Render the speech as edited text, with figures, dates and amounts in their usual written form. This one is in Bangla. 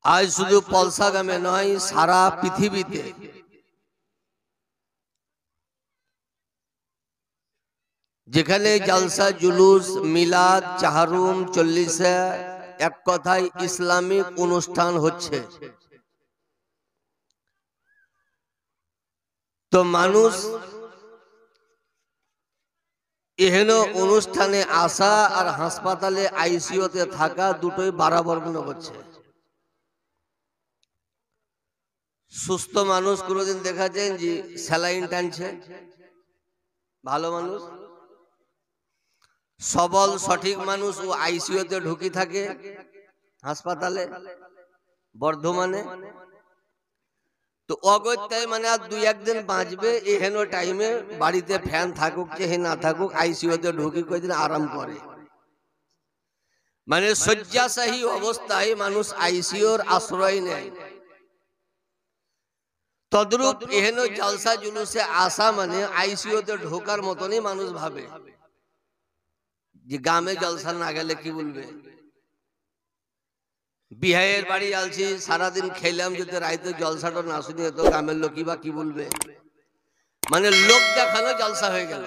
আজ শুধু পলসা গ্রামে নয়, সারা পৃথিবীতে যেখানে জলসা জুলুস মিলাদ চাহারুম চল্লিশে এক কথায় ইসলামিক অনুষ্ঠান হচ্ছে, তো মানুষ এহেন অনুষ্ঠানে আসা আর হাসপাতালে আইসিইউতে থাকা দুটোই বরাবর মনে করছে। সুস্থ মানুষ কোনোদিন দেখা যায় যে স্যালাইন টানছে, ভালো মানুষ সবল সঠিক মানুষ ও আইসিইউতে ঢুকি থাকে হাসপাতালে বর্ধমানে। তো অগত্যায় মানে আর দুই একদিন বাঁচবে, এহেন টাইমে বাড়িতে ফ্যান থাকুক চেহে না থাকুক আইসিইউতে ঢুকি কয়েকদিন আরাম করে, মানে শয্যাশায়ী অবস্থায় মানুষ আইসিইউর আশ্রয় নেয়। তদ্রূপ এহেন জলসা জুলুসে আসা মানে আইসিইউতে ঢোকার মতনই মানুষ ভাবে যে গ্রামে জলসা না গেলে কি বলবে, বিহাইয়ের বাড়ি আলছি সারাদিন খেলাম, যদি রাইতে জলসাটা না শুনিয়ে তো গ্রামের লোকই বা কি বলবে, মানে লোক দেখানো জলসা হয়ে গেল।